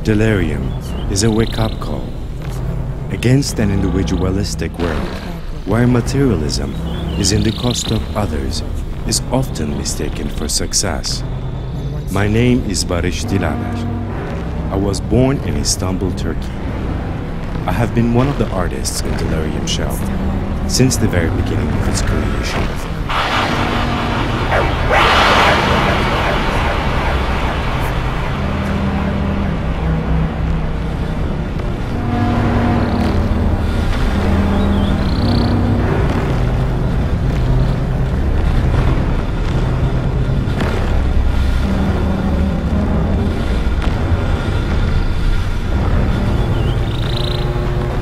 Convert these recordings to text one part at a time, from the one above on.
Delirium is a wake-up call against an individualistic world where materialism is in the cost of others is often mistaken for success. My name is Barış Dilaver. I was born in Istanbul, Turkey. I have been one of the artists in Delirium show since the very beginning of its creation.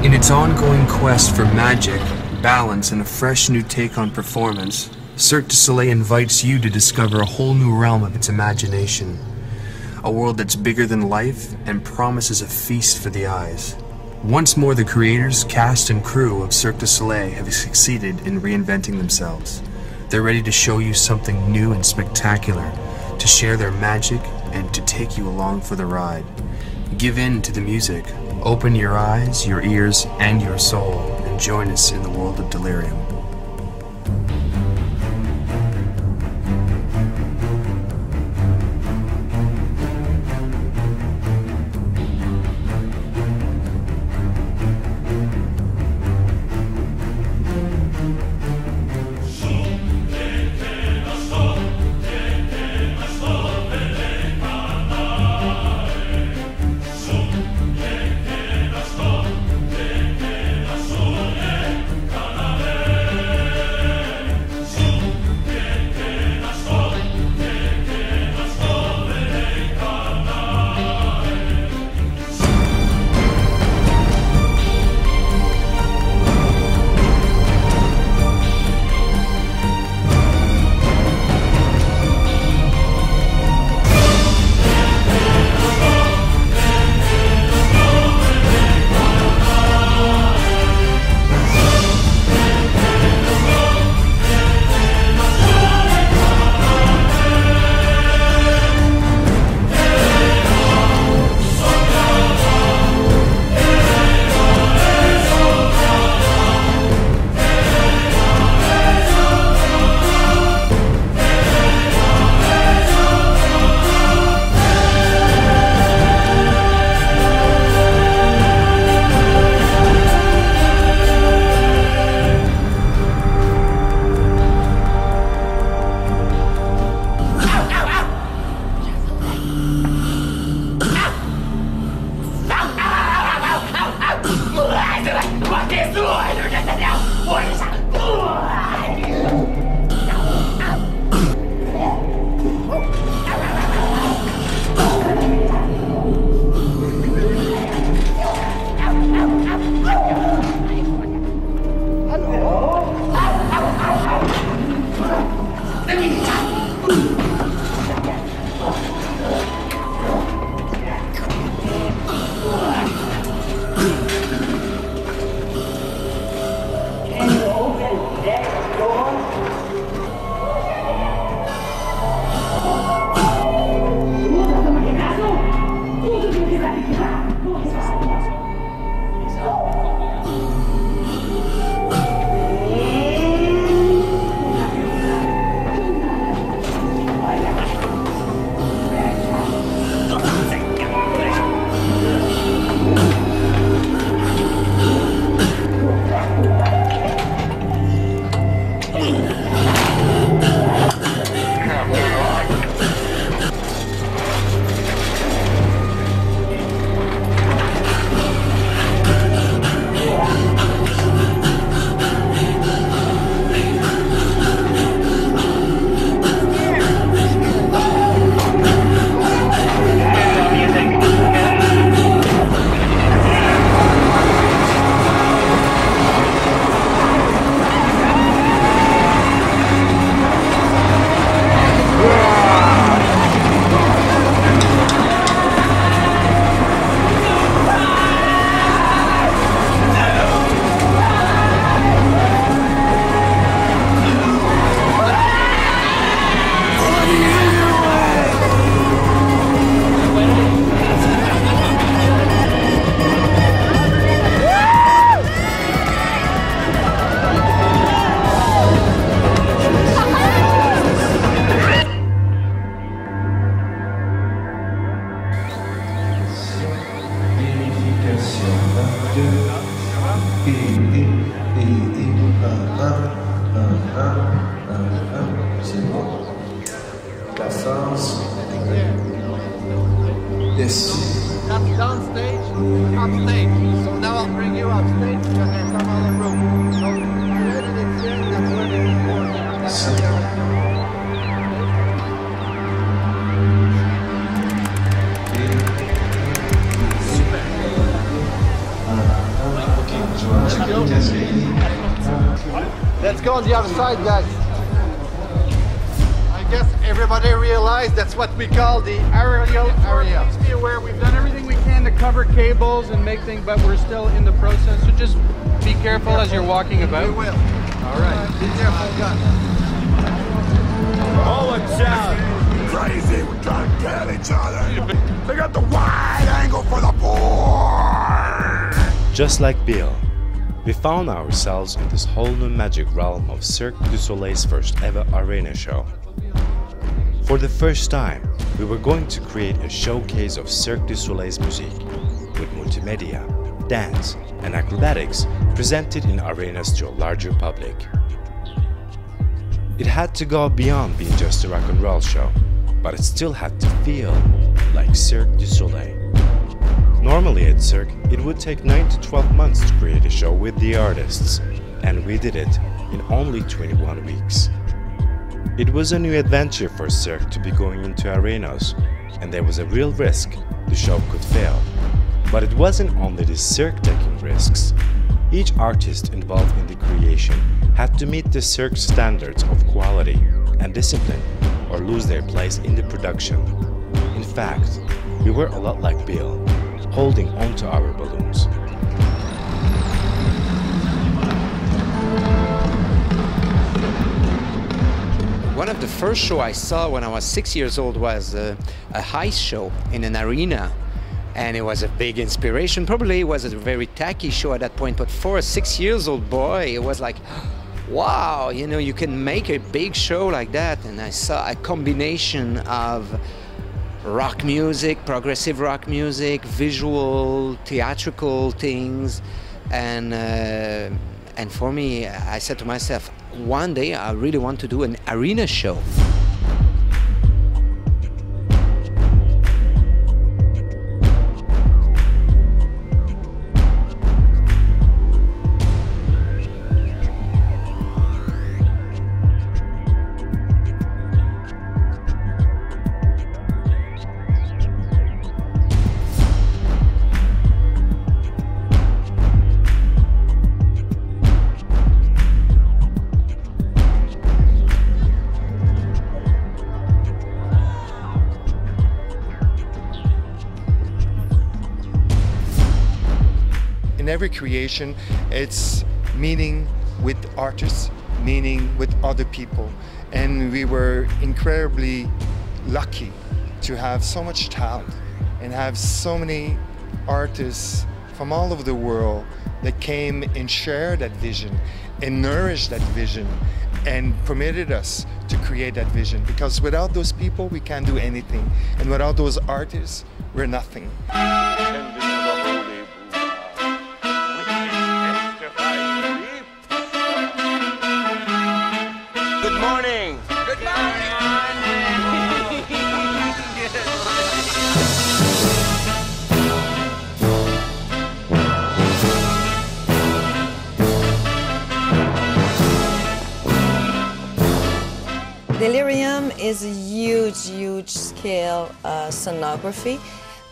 In its ongoing quest for magic, balance, and a fresh new take on performance, Cirque du Soleil invites you to discover a whole new realm of its imagination. A world that's bigger than life and promises a feast for the eyes. Once more, the creators, cast, and crew of Cirque du Soleil have succeeded in reinventing themselves. They're ready to show you something new and spectacular, to share their magic, and to take you along for the ride. Give in to the music. Open your eyes, your ears, and your soul, and join us in the world of Delirium. rehearsals. This. That's downstage, upstage. So now I'll bring you upstage to some other room. So where did it fit? That's where they record. Let's go on the other side, guys. I guess everybody realized that's what we call the aerial area. Please be aware, we've done everything we can to cover cables and make things, but we're still in the process, so just be careful as you're walking about. We will. All right. Be careful, guys. Oh, it's crazy, we're trying to kill each other. They got the wide angle for the board. Just like Bill, we found ourselves in this whole new magic realm of Cirque du Soleil's first ever arena show. For the first time, we were going to create a showcase of Cirque du Soleil's music, with multimedia, dance and acrobatics presented in arenas to a larger public. It had to go beyond being just a rock and roll show, but it still had to feel like Cirque du Soleil. Normally at Cirque, it would take 9 to 12 months to create a show with the artists, and we did it in only 21 weeks. It was a new adventure for Cirque to be going into arenas, and there was a real risk the show could fail. But it wasn't only the Cirque taking risks. Each artist involved in the creation had to meet the Cirque standards of quality and discipline or lose their place in the production. In fact, we were a lot like Bill, holding on to our balloons. One of the first shows I saw when I was 6 years old was a heist show in an arena. And it was a big inspiration. Probably it was a very tacky show at that point, but for a 6 years old boy, it was like, wow, you know, you can make a big show like that. And I saw a combination of rock music, progressive rock music, visual, theatrical things. And for me, I said to myself, one day I really want to do an arena show. In every creation, it's meeting with artists, meeting with other people. And we were incredibly lucky to have so much talent and have so many artists from all over the world that came and shared that vision and nourished that vision and permitted us to create that vision. Because without those people, we can't do anything. And without those artists, we're nothing. Good morning. Good morning! Delirium is a huge scale scenography.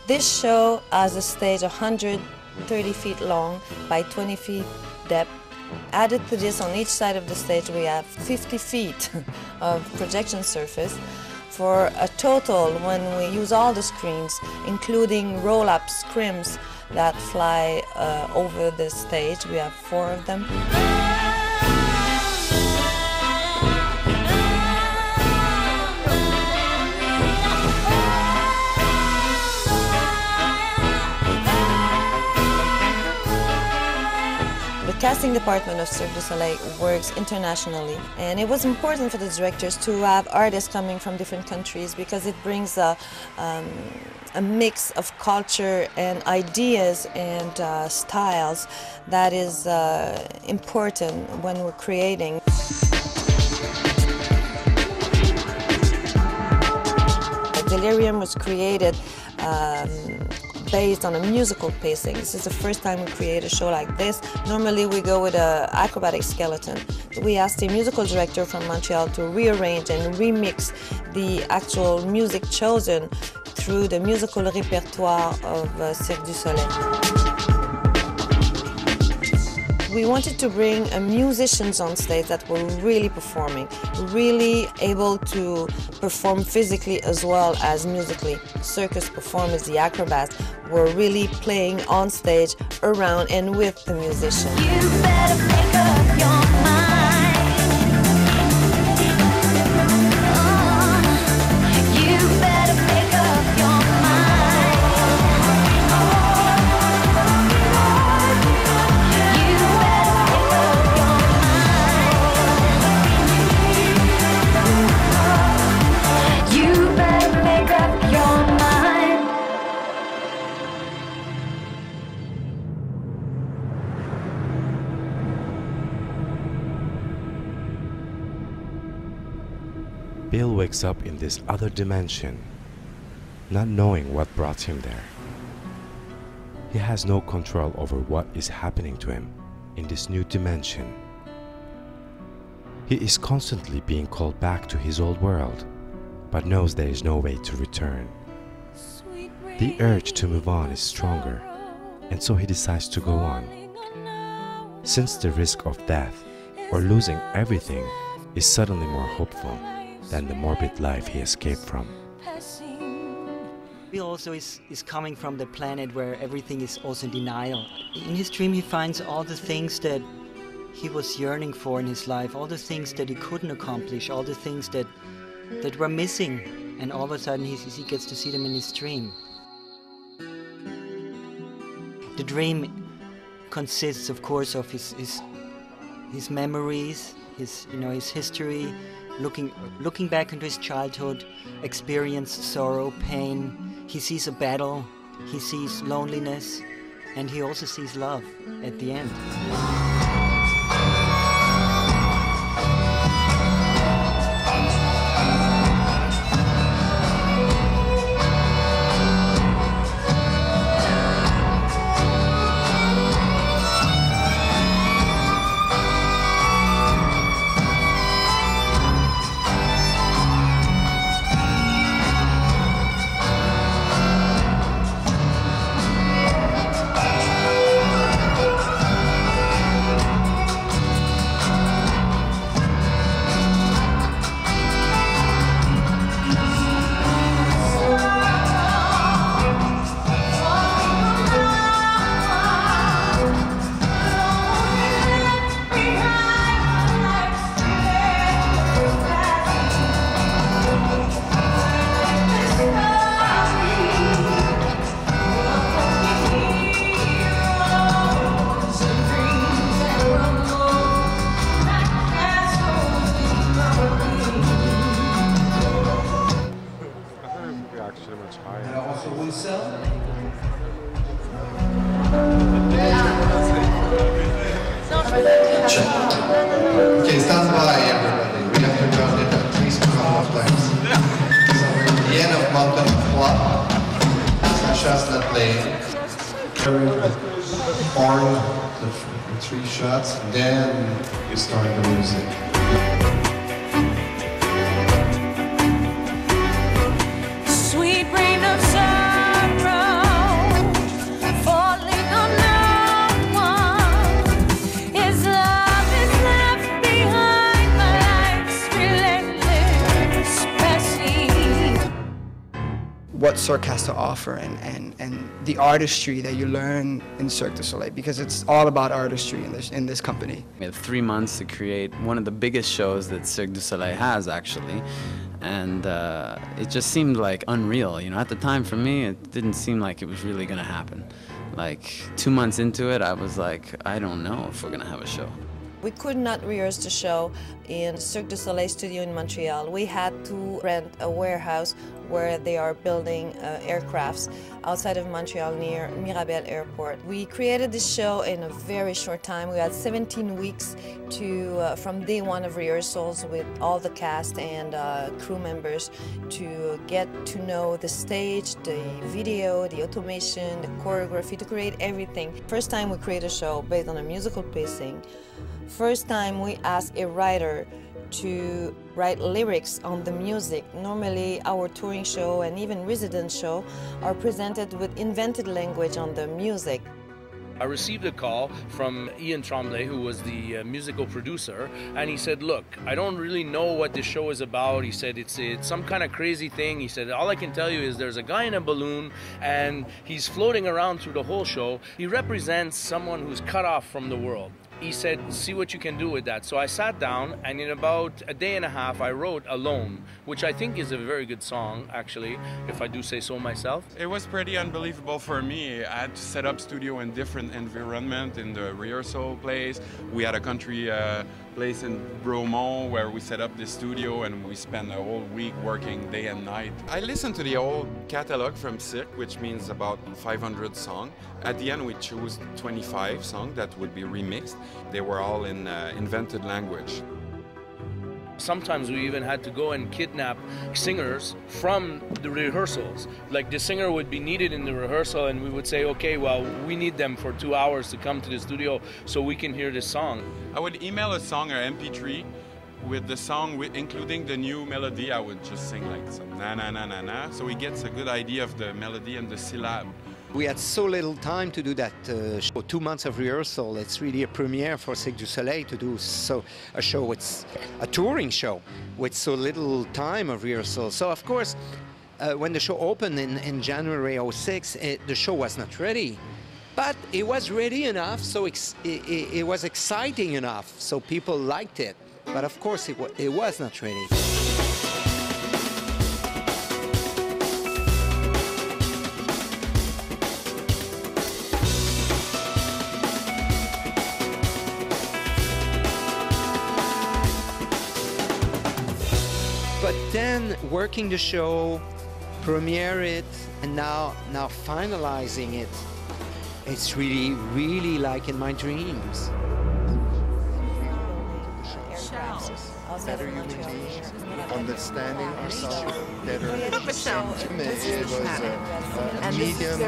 This show has a stage 130 feet long by 20 feet depth. Added to this, on each side of the stage we have 50 feet of projection surface for a total, when we use all the screens, including roll-up scrims that fly over the stage. We have 4 of them. The casting department of Cirque du Soleil works internationally, and it was important for the directors to have artists coming from different countries because it brings a mix of culture and ideas and styles that is important when we're creating. Delirium was created based on a musical pacing. This is the first time we create a show like this. Normally we go with an acrobatic skeleton. We asked the musical director from Montreal to rearrange and remix the actual music chosen through the musical repertoire of Cirque du Soleil. We wanted to bring musicians on stage that were really performing, really able to perform physically as well as musically. Circus performers, the acrobats, were really playing on stage, around and with the musicians. You better make up your mind. You better make up your Bill wakes up in this other dimension, not knowing what brought him there. He has no control over what is happening to him in this new dimension. He is constantly being called back to his old world, but knows there is no way to return. The urge to move on is stronger, and so he decides to go on. Since the risk of death or losing everything is suddenly more hopeful than the morbid life he escaped from. Bill also is coming from the planet where everything is also in denial. In his dream he finds all the things that he was yearning for in his life, all the things that he couldn't accomplish, all the things that were missing, and all of a sudden he gets to see them in his dream. The dream consists, of course, of his memories, his history, looking back into his childhood, experience sorrow, pain. He sees a battle, he sees loneliness, and he also sees love at the end. Okay, stand by everybody. We have to run it at least a couple of times. So we're at the end of Mountain Club. Chestnut Lane. Horn, the 3 shots, then you start the music. sweet rain of sorrow falling on no one. His love is left behind by life's relentless passing. What Cirque has to offer and the artistry that you learn in Cirque du Soleil, because it's all about artistry in this company. We had 3 months to create one of the biggest shows that Cirque du Soleil has, actually, and it just seemed like unreal. You know, at the time for me, it didn't seem like it was really going to happen. Like 2 months into it, I was like, I don't know if we're going to have a show. We could not rehearse the show in Cirque du Soleil studio in Montreal. We had to rent a warehouse where they are building aircrafts outside of Montreal near Mirabel Airport. We created this show in a very short time. We had 17 weeks from day one of rehearsals with all the cast and crew members to get to know the stage, the video, the automation, the choreography, to create everything. First time we create a show based on a musical pacing. First time we ask a writer to write lyrics on the music. Normally our touring show and even resident show are presented with invented language on the music. I received a call from Ian Tremblay, who was the musical producer, and he said, look, I don't really know what this show is about. He said, it's some kind of crazy thing. He said, all I can tell you is there's a guy in a balloon and he's floating around through the whole show. He represents someone who's cut off from the world. He said, see what you can do with that. So I sat down, and in about a day and a half, I wrote Alone, which I think is a very good song, actually, if I do say so myself. It was pretty unbelievable for me. I had to set up studio in different environment, in the rehearsal place. We had a country place in Bromont where we set up the studio, and we spent a whole week working day and night. I listened to the old catalog from Cirque, which means about 500 songs. At the end, we chose 25 songs that would be remixed. They were all in invented language. Sometimes we even had to go and kidnap singers from the rehearsals. Like the singer would be needed in the rehearsal, and we would say, okay, well, we need them for 2 hours to come to the studio so we can hear this song. I would email a song or MP3 with the song, including the new melody. I would just sing like some na na na na na, so he gets a good idea of the melody and the syllable. We had so little time to do that show. 2 months of rehearsal. It's really a premiere for Cirque du Soleil to do a show with a touring show with so little time of rehearsal. So of course, when the show opened in January '06, the show was not ready. But it was ready enough, so it was exciting enough, so people liked it. But of course, it was not ready. But then working the show, premiere it, and now finalizing it, it's really, really like in my dreams. Better human beings, understanding ourselves better. To me, it was a medium to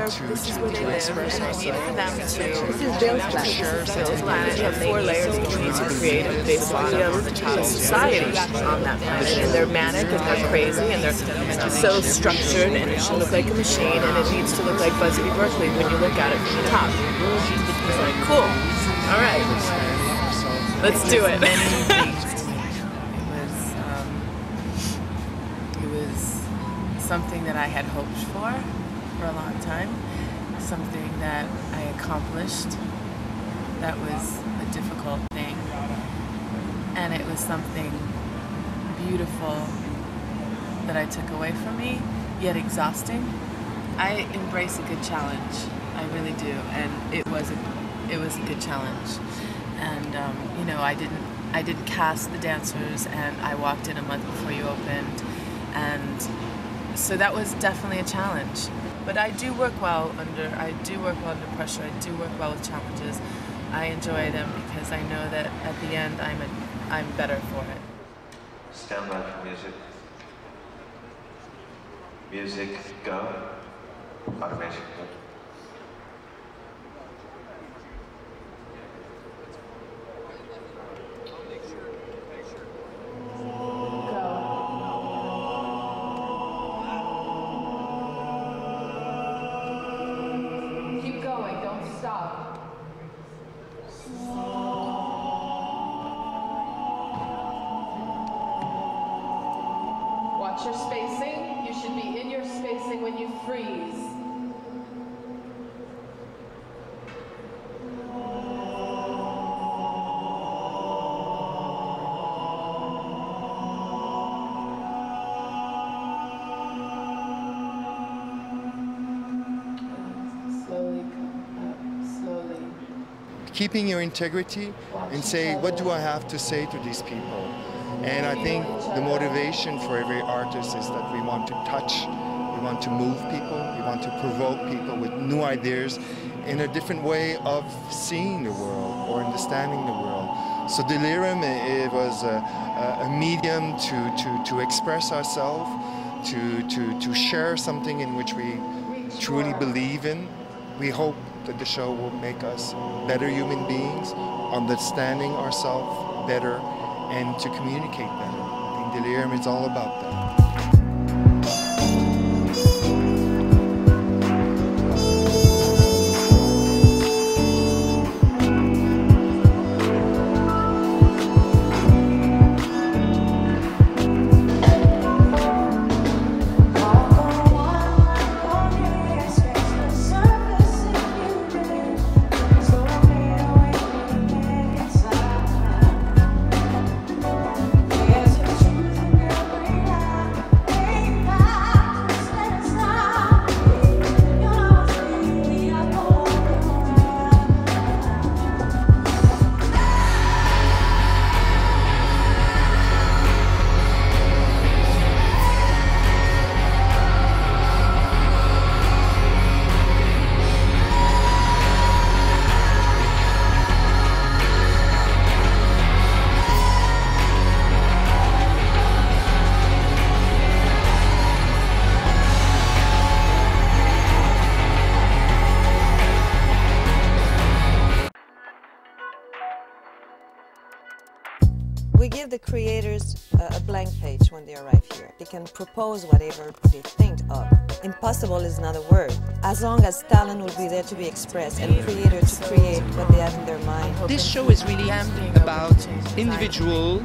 express ourselves. Share Bill's planet. You have 4 layers each need to create a base of society on that planet. And they're manic and they're crazy and they're so structured, and it should look like a machine, and it needs to look like Busby Berkeley when you look at it from the top. It's like, cool. All right. Let's do it. Something that I had hoped for a long time, something that I accomplished that was a difficult thing, and it was something beautiful that I took away from me, yet exhausting. I embrace a good challenge, I really do, and it was a good challenge. And you know, I didn't cast the dancers, and I walked in a month before you opened, and so that was definitely a challenge. But I do work well under pressure. I do work well with challenges. I enjoy them because I know that at the end I'm better for it. Stand by for music. Music, go. Automation, go. Watch your spacing. You should be in your spacing when you freeze. keeping your integrity and say, what do I have to say to these people? And I think the motivation for every artist is that we want to touch, we want to move people, we want to provoke people with new ideas in a different way of seeing the world or understanding the world. So Delirium, it was a medium to express ourselves, to share something in which we truly believe in. We hope that the show will make us better human beings, understanding ourselves better, and to communicate better. I think Delirium is all about that. We give the creators a blank page when they arrive here. They can propose whatever they think of. Impossible is not a word. As long as talent will be there to be expressed and creator to create what they have in their mind. This show is really about individual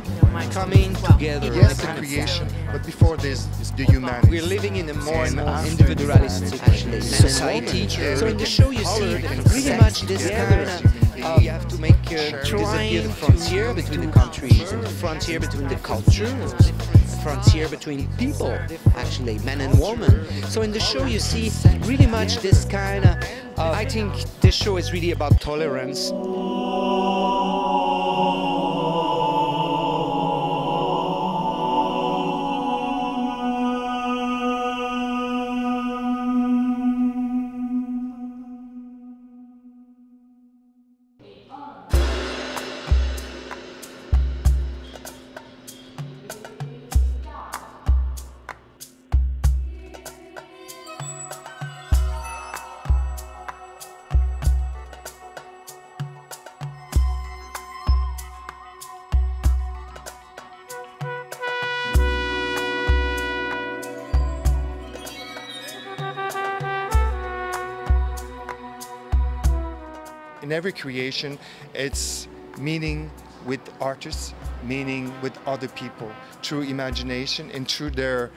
coming together. Yes, the creation, but before this is the humanity. We're living in a more and more individualistic society. So in the show you see really much this kind of you have to make disappear the frontier between the countries, and the frontier between the culture, the frontier between people, actually, men and women. So in the show you see really much this kind of, I think this show is really about tolerance. In every creation, it's meeting with artists, meeting with other people, through imagination and through their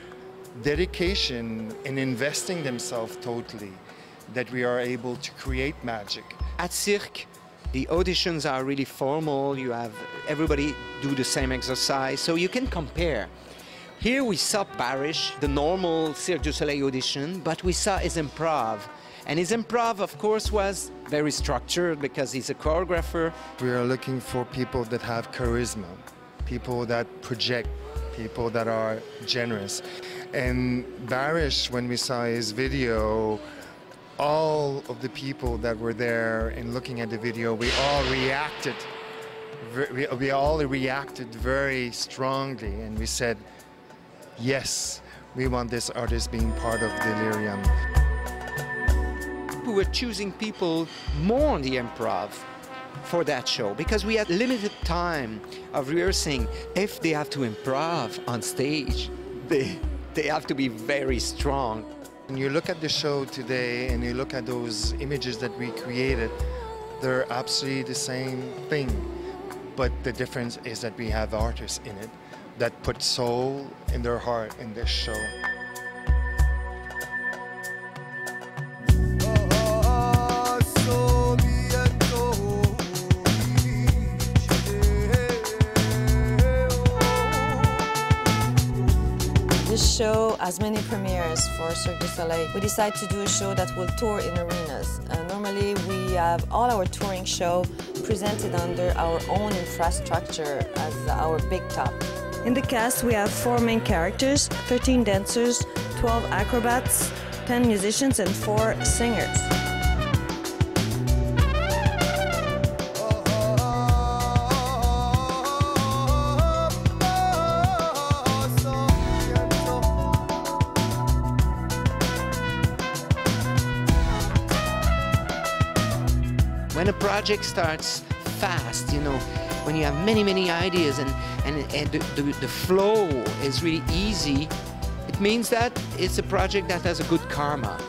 dedication in investing themselves totally, that we are able to create magic. At Cirque, the auditions are really formal. You have everybody do the same exercise, so you can compare. Here we saw Barış, the normal Cirque du Soleil audition, but we saw his improv. And his improv, of course, was very structured because he's a choreographer. We are looking for people that have charisma, people that project, people that are generous. And Barış, when we saw his video, all of the people that were there and looking at the video, we all reacted. We all reacted very strongly, and we said, yes, we want this artist being part of Delirium. We were choosing people more on the improv for that show because we had limited time of rehearsing. If they have to improv on stage, they have to be very strong. When you look at the show today and you look at those images that we created, they're absolutely the same thing. But the difference is that we have artists in it that put soul in their heart in this show. This show has many premieres for Cirque du Soleil. We decided to do a show that will tour in arenas. Normally we have all our touring show presented under our own infrastructure as our big top. In the cast, we have 4 main characters, 13 dancers, 12 acrobats, 10 musicians, and 4 singers. When a project starts fast, you know, when you have many ideas and the flow is really easy, it means that it's a project that has a good karma.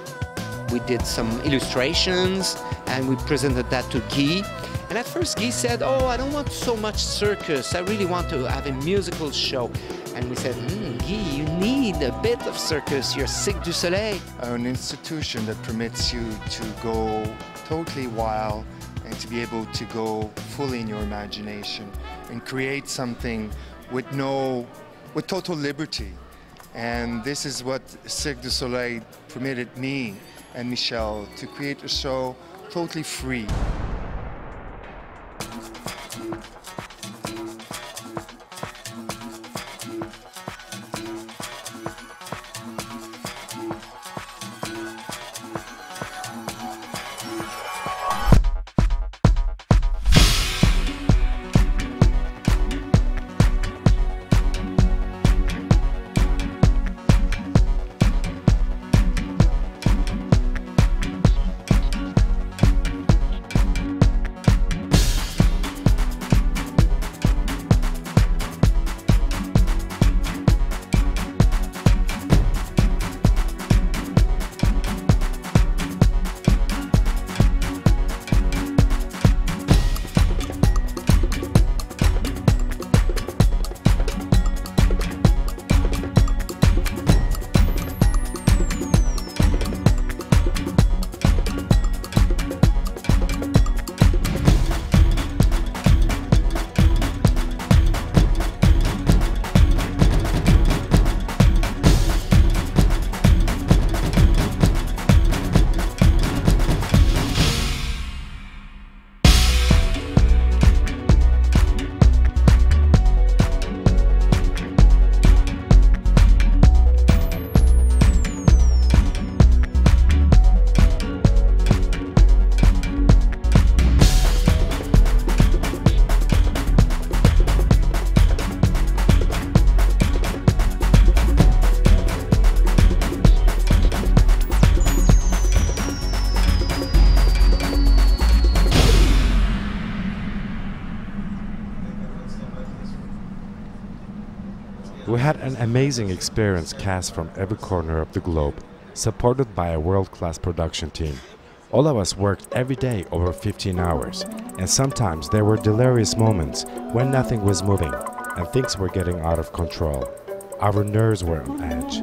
We did some illustrations and we presented that to Guy. And at first Guy said, oh, I don't want so much circus, I really want to have a musical show. And we said, Guy, you need a bit of circus, you're Cirque du Soleil. An institution that permits you to go totally wild and to be able to go fully in your imagination and create something with total liberty. And this is what Cirque du Soleil permitted me and Michel to create a show totally free. We had an amazing experience cast from every corner of the globe, supported by a world-class production team. All of us worked every day over 15 hours, and sometimes there were delirious moments when nothing was moving and things were getting out of control. Our nerves were on edge.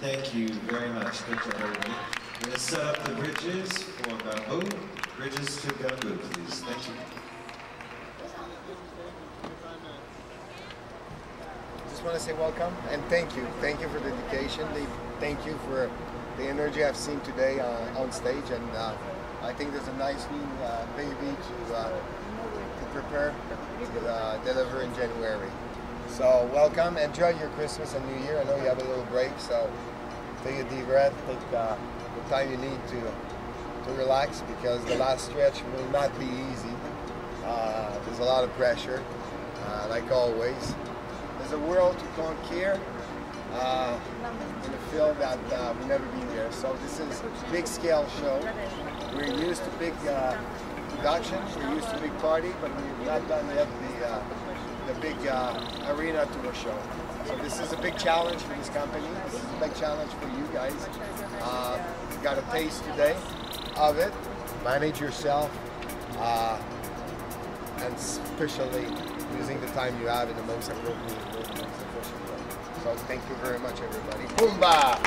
Thank you very much. Thank you, everybody. We're going to set up the bridges for bamboo. Bridges to bamboo, please. Thank you. Just want to say welcome and thank you. Thank you for the dedication. Thank you for the energy I've seen today on stage, and I think there's a nice new baby to prepare to deliver in January. So welcome, enjoy your Christmas and New Year. I know you have a little break, so take a deep breath, take the time you need to relax, because the last stretch will not be easy. There's a lot of pressure, like always. There's a world to conquer in a film that we've never been there. So this is a big scale show. We're used to big production, we're used to big party, but we've not done yet the big arena tour show. So this is a big challenge for this company. This is a big challenge for you guys. You got a taste today of it. Manage yourself, and especially using the time you have in the most appropriate way, most efficient way. So thank you very much, everybody. Boomba!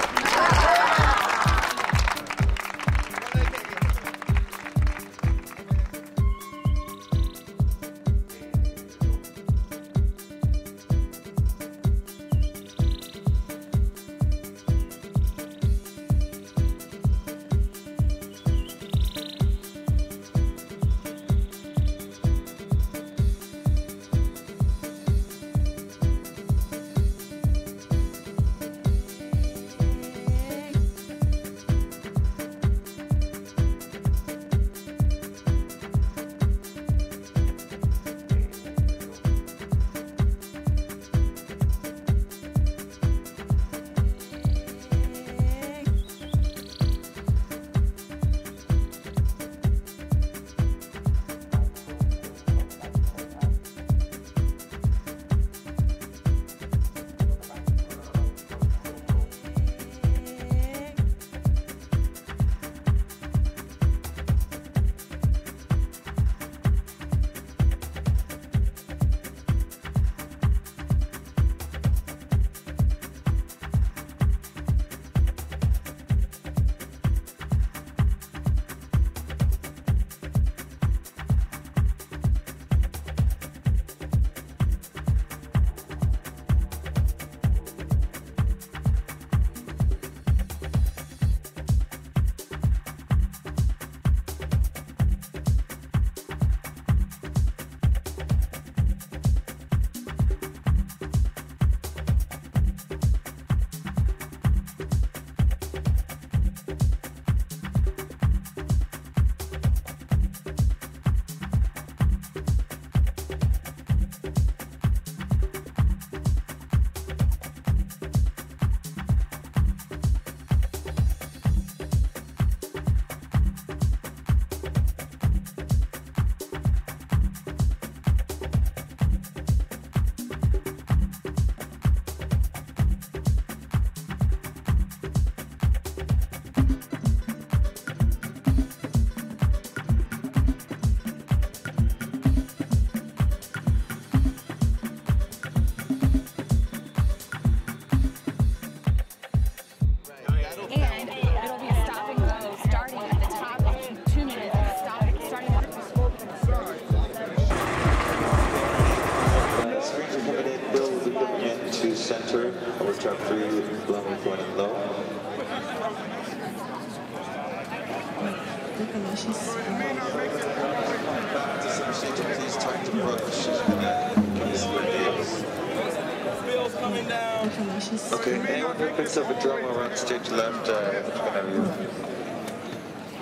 Okay, anyone who picks up a drum around stage left, whenever you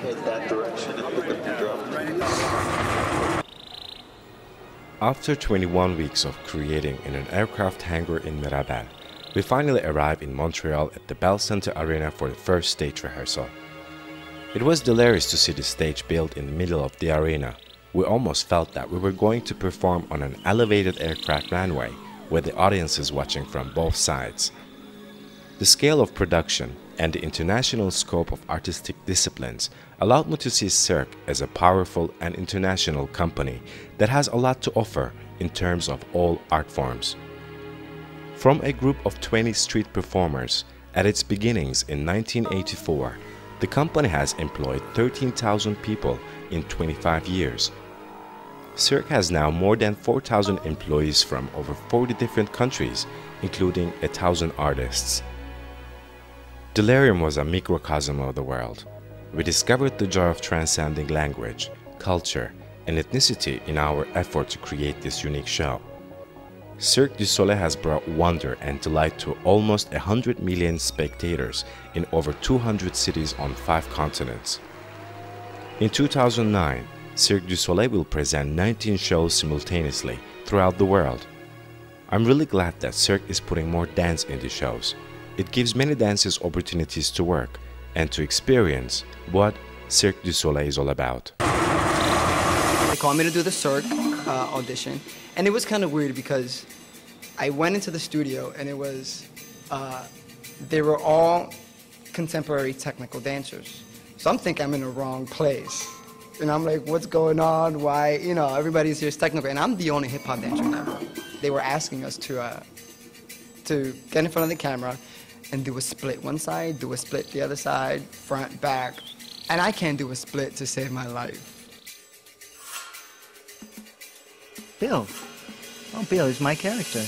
head that direction and pick up your drum. After 21 weeks of creating in an aircraft hangar in Mirabel, we finally arrived in Montreal at the Bell Center Arena for the first stage rehearsal. It was delirious to see the stage built in the middle of the arena. We almost felt that we were going to perform on an elevated aircraft runway with the audiences watching from both sides. The scale of production and the international scope of artistic disciplines allowed me to see Cirque as a powerful and international company that has a lot to offer in terms of all art forms. From a group of 20 street performers at its beginnings in 1984, the company has employed 13,000 people in 25 years. Cirque has now more than 4,000 employees from over 40 different countries, including 1,000 artists. Delirium was a microcosm of the world. we discovered the joy of transcending language, culture, and ethnicity in our effort to create this unique show. Cirque du Soleil has brought wonder and delight to almost 100 million spectators in over 200 cities on 5 continents. In 2009, Cirque du Soleil will present 19 shows simultaneously throughout the world. I'm really glad that Cirque is putting more dance into shows. It gives many dancers opportunities to work and to experience what Cirque du Soleil is all about. They called me to do the Cirque audition, and it was kind of weird because I went into the studio and it was, they were all contemporary technical dancers. So I'm thinking I'm in the wrong place. And I'm like, what's going on? Why? You know, everybody's here is technical, and I'm the only hip-hop dancer in that room. They were asking us to get in front of the camera and do a split one side, do a split the other side, front, back. And I can't do a split to save my life. Bill. Oh, Bill is my character.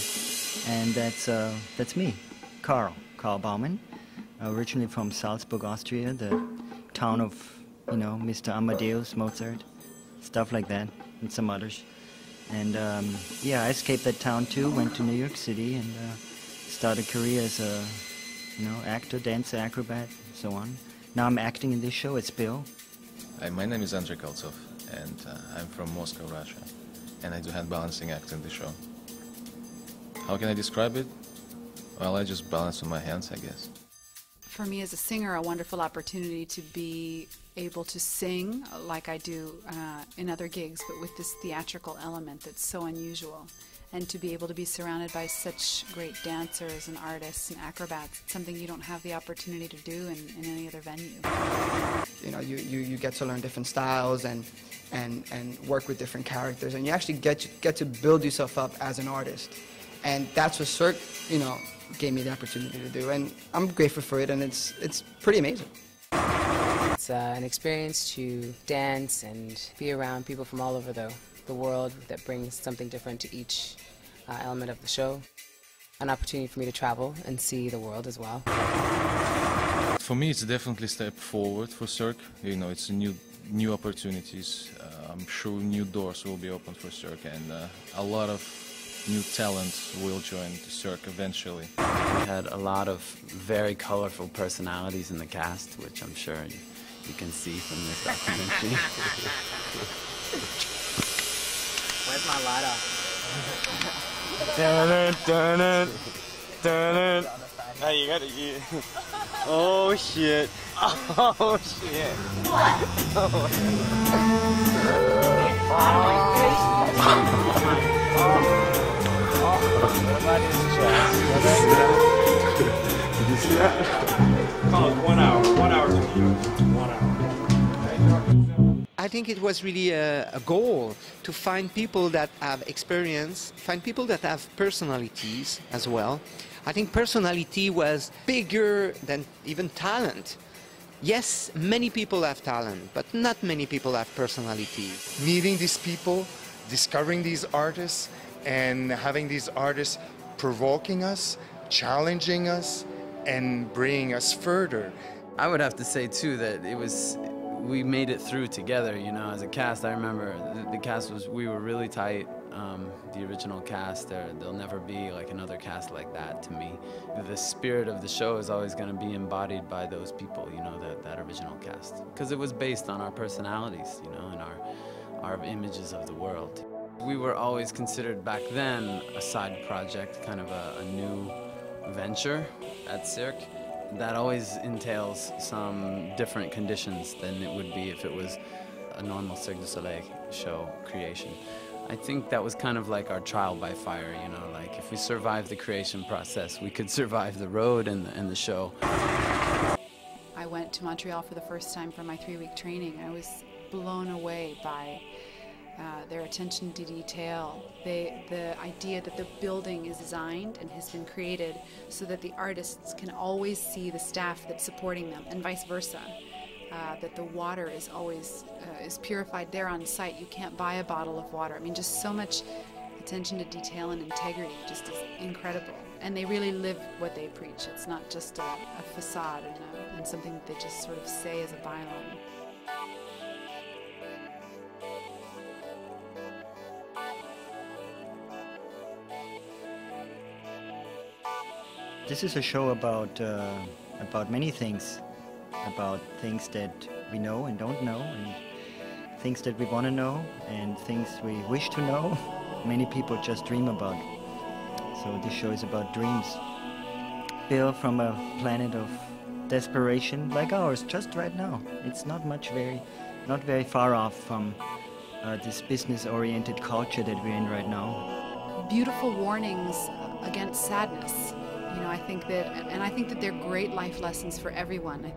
And that's me, Karl Baumann, originally from Salzburg, Austria, the town of, you know, Mr. Amadeus Mozart, stuff like that, and some others. And yeah, I escaped that town too, went to New York City and started a career as a, you know, actor, dancer, acrobat, so on. Now I'm acting in this show, it's Bill. Hi, my name is Andrei Koltsov, and I'm from Moscow, Russia, and I do hand balancing act in the show. How can I describe it? Well, I just balance with my hands, I guess. For me as a singer, a wonderful opportunity to be able to sing like I do in other gigs, but with this theatrical element that's so unusual. And to be able to be surrounded by such great dancers and artists and acrobats, it's something you don't have the opportunity to do in any other venue. You know, you get to learn different styles and work with different characters, and you actually get to build yourself up as an artist. And that's what Cirque, you know, gave me the opportunity to do, and I'm grateful for it, and it's pretty amazing. It's an experience to dance and be around people from all over the world that brings something different to each element of the show. An opportunity for me to travel and see the world as well. For me, it's definitely a step forward for Cirque. You know, it's new opportunities. I'm sure new doors will be opened for Cirque, and a lot of new talent will join the Cirque eventually. We had a lot of very colorful personalities in the cast, which I'm sure you can see from this documentary. Where's my lighter? Now you gotta eat. Oh shit. Oh shit. Did you see that? Call it 1 hour. 1 hour to you. 1 hour. I think it was really a goal to find people that have experience, find people that have personalities as well. I think personality was bigger than even talent. Yes, many people have talent, but not many people have personality. Meeting these people, discovering these artists, and having these artists provoking us, challenging us, and bringing us further. I would have to say too that we made it through together, you know, as a cast. I remember the cast we were really tight. The original cast, there'll never be like another cast like that to me. The spirit of the show is always going to be embodied by those people, you know, that original cast. Because it was based on our personalities, you know, and our images of the world. We were always considered back then a side project, kind of a new venture at Cirque. That always entails some different conditions than it would be if it was a normal Cirque du Soleil show creation. I think that was kind of like our trial by fire, you know, like if we survived the creation process, we could survive the road and the show. I went to Montreal for the first time for my 3-week training. I was blown away by their attention to detail, the idea that the building is designed and has been created so that the artists can always see the staff that's supporting them, and vice versa. That the water is always is purified there on site. You can't buy a bottle of water. I mean, just so much attention to detail and integrity just is incredible. and they really live what they preach. It's not just a facade and something that they just sort of say as a byline. This is a show about many things, about things that we know and don't know, and things that we want to know, and things we wish to know. Many people just dream about. So this show is about dreams. Built from a planet of desperation like ours, just right now. It's not very far off from this business-oriented culture that we're in right now. Beautiful warnings against sadness. You know, I think that they're great life lessons for everyone.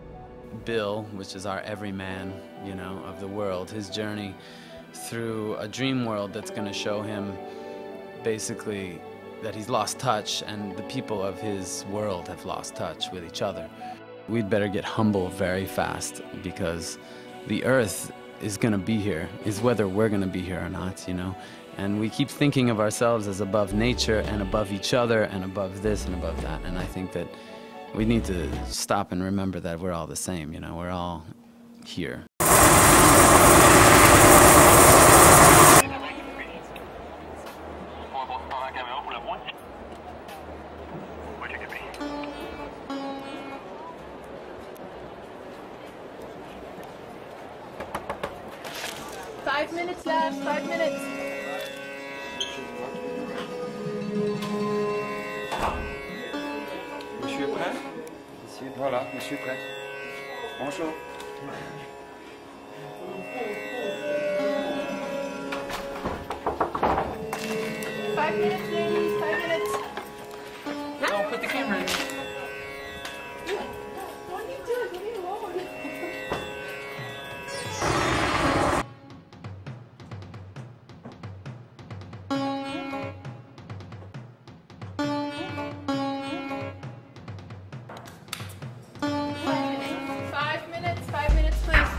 Bill, which is our everyman, you know, of the world, his journey through a dream world that's going to show him basically that he's lost touch, and the people of his world have lost touch with each other. We'd better get humble very fast, because the earth is going to be here, is whether we're going to be here or not, you know. And we keep thinking of ourselves as above nature and above each other and above this and above that. And I think that we need to stop and remember that we're all the same, you know, we're all here. Five minutes left, 5 minutes. Monsieur est prêt? Voilà, monsieur est prêt. Bonjour. 5 minutes, ladies, 5 minutes. Don't put the camera in. What are you doing? Leave me alone. Five minutes, please.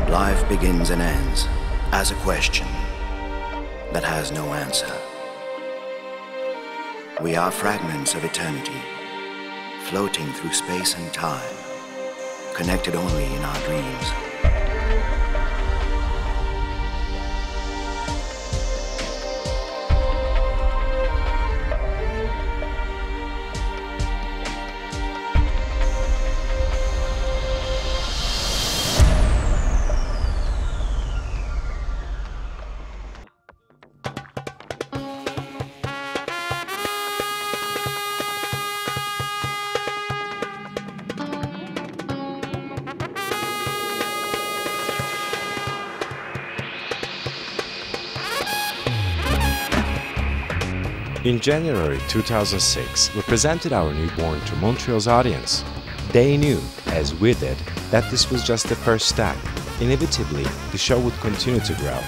Life begins and ends as a question that has no answer. We are fragments of eternity, floating through space and time, connected only in our dreams. In January 2006, we presented our newborn to Montreal's audience. They knew, as we did, that this was just the first step. Inevitably, the show would continue to grow.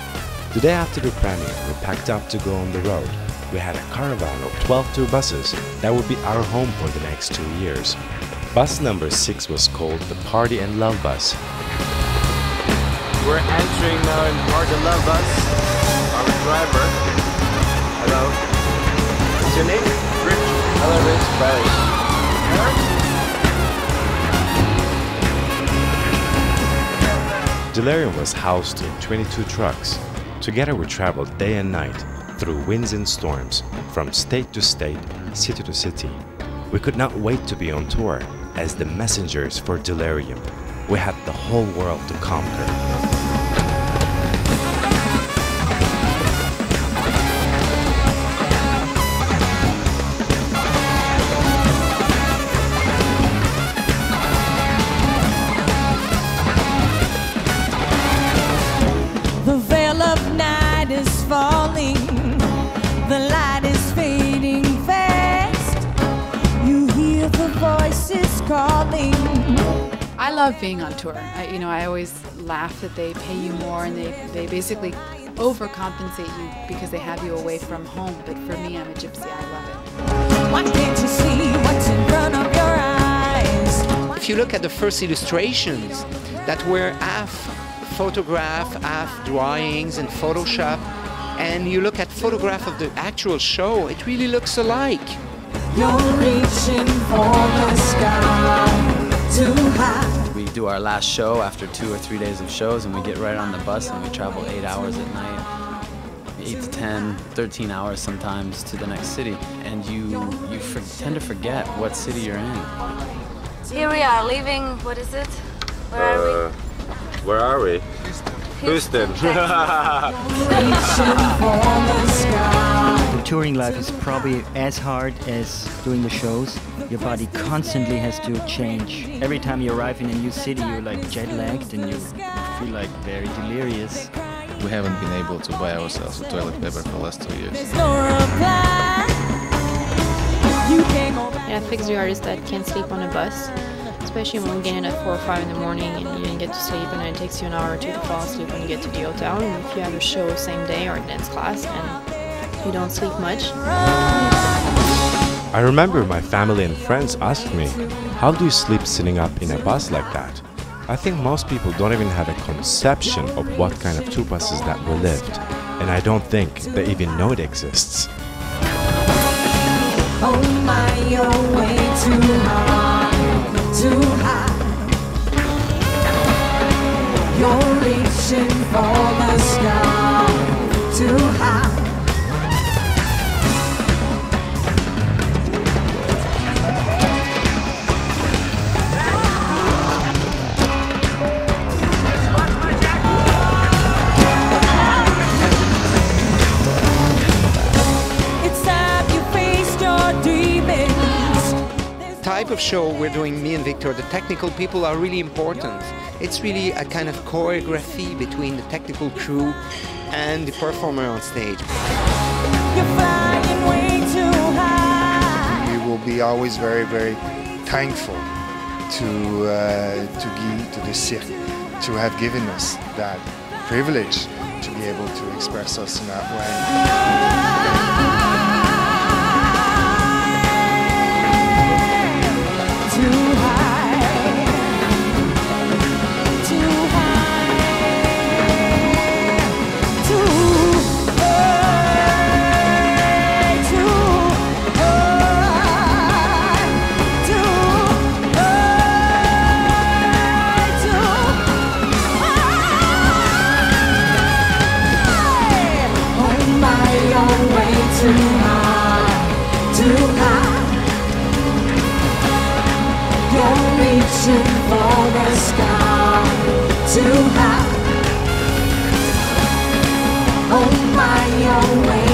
The day after the premiere, we packed up to go on the road. We had a caravan of 12 tour buses that would be our home for the next 2 years. Bus number 6 was called the Party and Love Bus. We're entering now in Party and Love Bus. Our driver. Hello. What's your name? Rich. Hello, Rich. Baris. Delirium was housed in 22 trucks. Together we traveled day and night, through winds and storms, from state to state, city to city. We could not wait to be on tour, as the messengers for Delirium. We had the whole world to conquer. The veil of night is falling, the light is fading fast. You hear the voices calling. I love being on tour. I always laugh that they pay you more and they basically overcompensate you because they have you away from home. But for me, I'm a gypsy. I love it. Why can't you see what's in front of your eyes? If you look at the first illustrations that were half photograph, half drawings and Photoshop, and you look at photograph of the actual show, it really looks alike. You're reaching for the sky too high. We do our last show after 2 or 3 days of shows, and we get right on the bus and we travel 8 hours at night, 8 to 10, 13 hours sometimes to the next city, and you tend to forget what city you're in. Here we are leaving, what is it? Where are we? Where are we? Houston. The touring life is probably as hard as doing the shows. Your body constantly has to change. Every time you arrive in a new city, you're like jet-lagged and you feel like very delirious. We haven't been able to buy ourselves a toilet paper for the last 2 years. Yeah, fix the artists that can't sleep on a bus, especially when we get in at 4 or 5 in the morning and you didn't get to sleep, and then it takes you an hour or two to fall asleep when you get to the hotel. And if you have a show same day or a dance class and you don't sleep much. I remember my family and friends asked me, how do you sleep sitting up in a bus like that? I think most people don't even have a conception of what kind of tour buses that we lived, and I don't think they even know it exists. Oh my, you're way too high, too high. You're reaching for the sky, too high. Type of show we're doing, me and Victor, the technical people are really important. It's really a kind of choreography between the technical crew and the performer on stage. You're flying way too high. We will be always very, very thankful to the Cirque to have given us that privilege to be able to express us in that way. Too high, too high. reaching for the sky, too high. Oh my, you're way